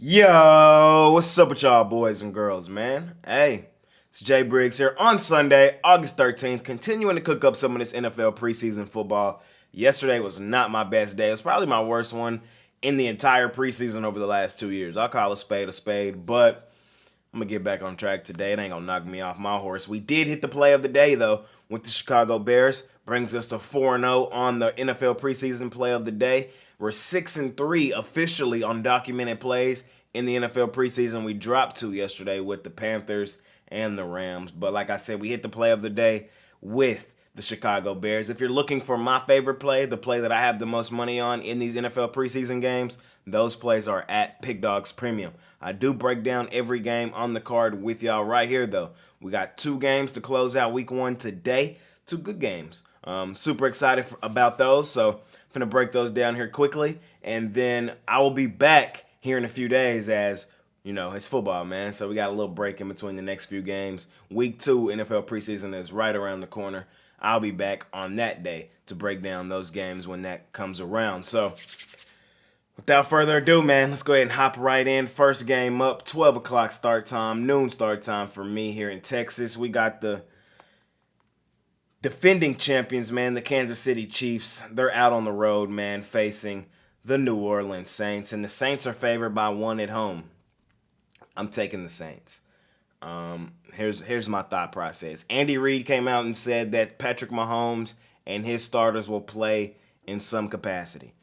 Yo, what's up with y'all boys and girls, man? Hey, it's Jay Briggs here on Sunday, August 13th, continuing to cook up some of this NFL preseason football. Yesterday was not my best day. It was probably my worst one in the entire preseason over the last 2 years. I'll call a spade, but I'm going to get back on track today. It ain't going to knock me off my horse. We did hit the play of the day, though, with the Chicago Bears. Brings us to 4-0 on the NFL preseason play of the day. We're 6-3 officially on documented plays in the NFL preseason. We dropped 2 yesterday with the Panthers and the Rams. But like I said, we hit the play of the day with the Chicago Bears. If you're looking for my favorite play, the play that I have the most money on in these NFL preseason games, those plays are at Pickdawgz Premium. I do break down every game on the card with y'all right here, though. We got 2 games to close out week 1 today. 2 good games. Super excited about those, so I'm going to break those down here quickly, and then I will be back here in a few days as, you know, it's football, man, so we got a little break in between the next few games. Week 2 NFL preseason is right around the corner. I'll be back on that day to break down those games when that comes around. So without further ado, man, let's go ahead and hop right in. First game up, 12 o'clock start time, noon start time for me here in Texas. We got the defending champions, man, the Kansas City Chiefs. They're out on the road, man, facing the New Orleans Saints. And the Saints are favored by 1 at home. I'm taking the Saints. Here's my thought process. Andy Reid came out and said that Patrick Mahomes and his starters will play in some capacity.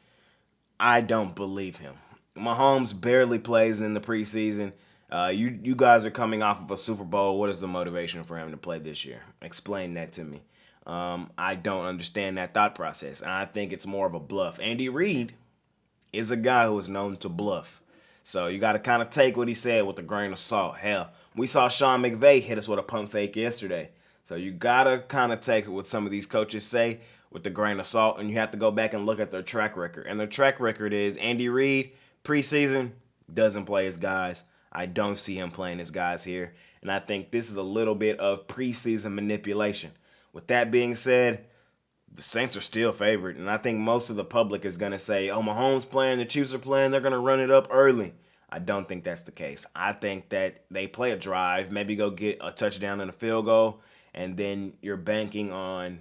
I don't believe him. Mahomes barely plays in the preseason. You guys are coming off of a Super Bowl. What is the motivation for him to play this year? Explain that to me. I don't understand that thought process. I think it's more of a bluff. Andy Reid is a guy who is known to bluff. So you got to kind of take what he said with a grain of salt. Hell, we saw Sean McVay hit us with a pump fake yesterday. So you got to kind of take what some of these coaches say with a grain of salt, and you have to go back and look at their track record. And their track record is Andy Reid, preseason, doesn't play his guys. I don't see him playing his guys here. And I think this is a little bit of preseason manipulation. With that being said, the Saints are still favored, and I think most of the public is going to say, oh, Mahomes playing, the Chiefs are playing, they're going to run it up early. I don't think that's the case. I think that they play a drive, maybe go get a touchdown and a field goal, and then you're banking on,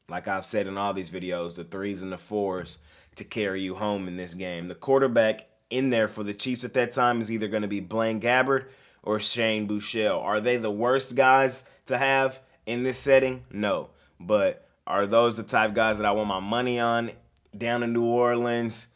like I've said in all these videos, the 3s and the 4s to carry you home in this game. The quarterback in there for the Chiefs at that time is either going to be Blaine Gabbert or Shane Buechele. Are they the worst guys to have in this setting? No. But are those the type of guys that I want my money on down in New Orleans?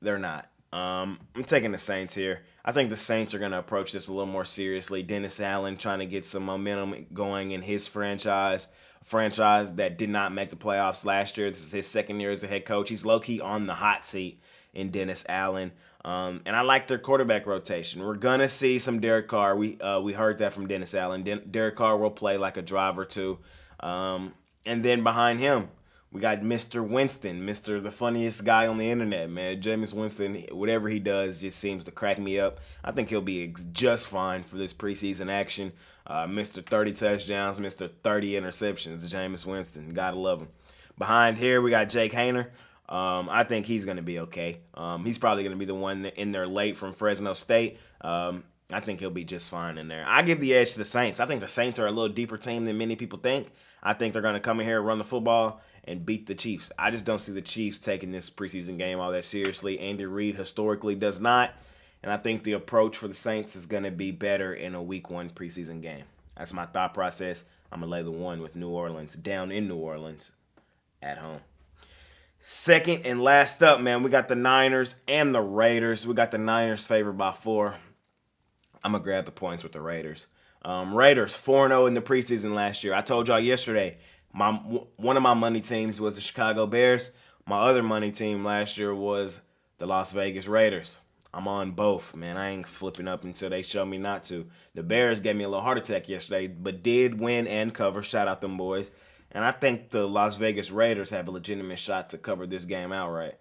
They're not. I'm taking the Saints here. I think the Saints are going to approach this a little more seriously. Dennis Allen trying to get some momentum going in his franchise, a franchise that did not make the playoffs last year. This is his second year as a head coach. He's low-key on the hot seat in Dennis Allen. And I like their quarterback rotation. We're going to see some Derek Carr. We heard that from Dennis Allen. Derek Carr will play like a drive or two. And then behind him, we got Mr. Winston, the funniest guy on the internet, man. Jameis Winston, whatever he does just seems to crack me up. I think he'll be just fine for this preseason action. Mr. 30 touchdowns, Mr. 30 interceptions, Jameis Winston. Gotta love him. Behind here, we got Jake Haener. I think he's going to be okay. He's probably going to be the one in there late from Fresno State. I think he'll be just fine in there. I give the edge to the Saints. I think the Saints are a little deeper team than many people think. I think they're going to come in here, run the football, and beat the Chiefs. I just don't see the Chiefs taking this preseason game all that seriously. Andy Reid historically does not. And I think the approach for the Saints is going to be better in a week 1 preseason game. That's my thought process. I'm going to lay the 1 with New Orleans, down in New Orleans, at home. Second and last up, man, we got the Niners and the Raiders. We got the Niners favored by 4. I'm going to grab the points with the Raiders. Raiders 4-0 in the preseason last year. I told y'all yesterday, one of my money teams was the Chicago Bears. My other money team last year was the Las Vegas Raiders. I'm on both, man. I ain't flipping up until they show me not to. The Bears gave me a little heart attack yesterday, but did win and cover. Shout out them boys. And I think the Las Vegas Raiders have a legitimate shot to cover this game outright.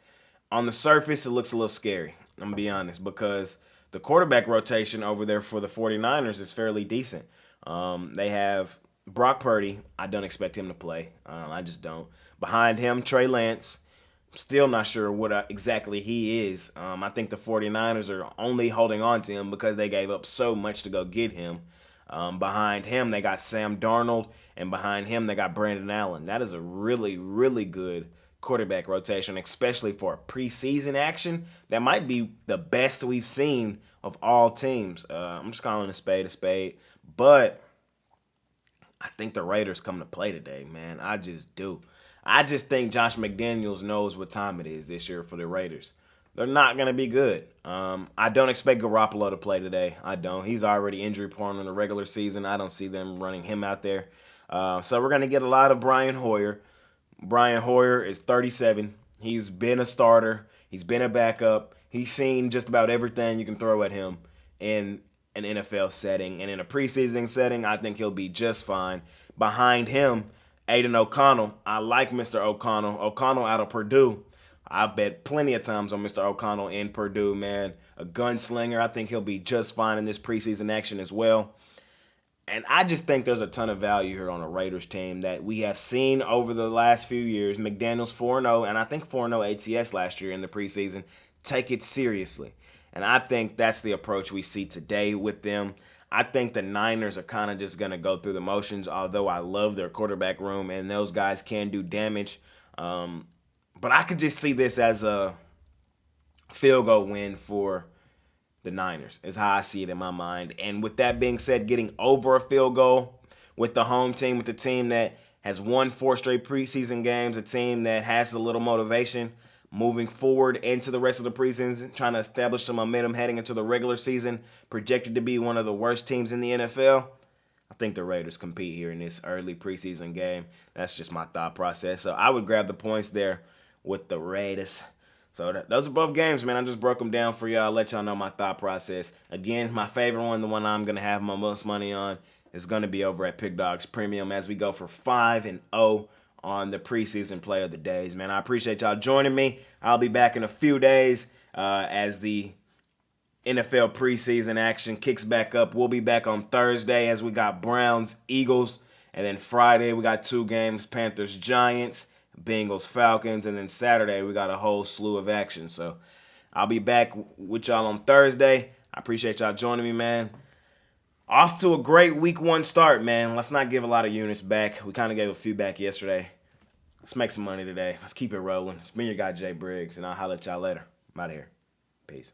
On the surface, it looks a little scary. I'm going to be honest, because the quarterback rotation over there for the 49ers is fairly decent. They have Brock Purdy. I don't expect him to play. I just don't. Behind him, Trey Lance. Still not sure what exactly he is. I think the 49ers are only holding on to him because they gave up so much to go get him. Behind him, they got Sam Darnold, and behind him, they got Brandon Allen. That is a really, really good quarterback rotation, especially for preseason action. That might be the best we've seen of all teams. I'm just calling a spade, but I think the Raiders come to play today, man. I just do. I just think Josh McDaniels knows what time it is this year for the Raiders. They're not going to be good. I don't expect Garoppolo to play today. I don't. He's already injury prone in the regular season. I don't see them running him out there. So we're going to get a lot of Brian Hoyer. Brian Hoyer is 37. He's been a starter. He's been a backup. He's seen just about everything you can throw at him in an NFL setting. And in a preseason setting, I think he'll be just fine. Behind him, Aiden O'Connell. I like Mr. O'Connell. O'Connell out of Purdue. I bet plenty of times on Mr. O'Connell in Purdue, man. A gunslinger. I think he'll be just fine in this preseason action as well. And I just think there's a ton of value here on a Raiders team that we have seen over the last few years. McDaniels 4-0, and I think 4-0 ATS last year in the preseason. Take it seriously. And I think that's the approach we see today with them. I think the Niners are kind of just going to go through the motions, although I love their quarterback room, and those guys can do damage. But I could just see this as a field goal win for the Niners, is how I see it in my mind. And with that being said, getting over a field goal with the home team, with the team that has won 4 straight preseason games, a team that has a little motivation moving forward into the rest of the preseason, trying to establish some momentum heading into the regular season, projected to be one of the worst teams in the NFL. I think the Raiders compete here in this early preseason game. That's just my thought process. So I would grab the points there with the Raiders. So those are both games, man. I just broke them down for y'all, let y'all know my thought process. Again, my favorite one, the one I'm going to have my most money on, is going to be over at Pickdawgz Premium as we go for 5-0 on the preseason play of the days, man. I appreciate y'all joining me. I'll be back in a few days as the NFL preseason action kicks back up. We'll be back on Thursday as we got Browns, Eagles, and then Friday we got 2 games, Panthers, Giants, Bengals, Falcons, and then Saturday we got a whole slew of action. So I'll be back with y'all on Thursday. I appreciate y'all joining me, man. Off to a great week 1 start, man. Let's not give a lot of units back. We kind of gave a few back yesterday. Let's make some money today. Let's keep it rolling. It's been your guy, Jay Briggs, and I'll holler at y'all later. I'm out of here. Peace.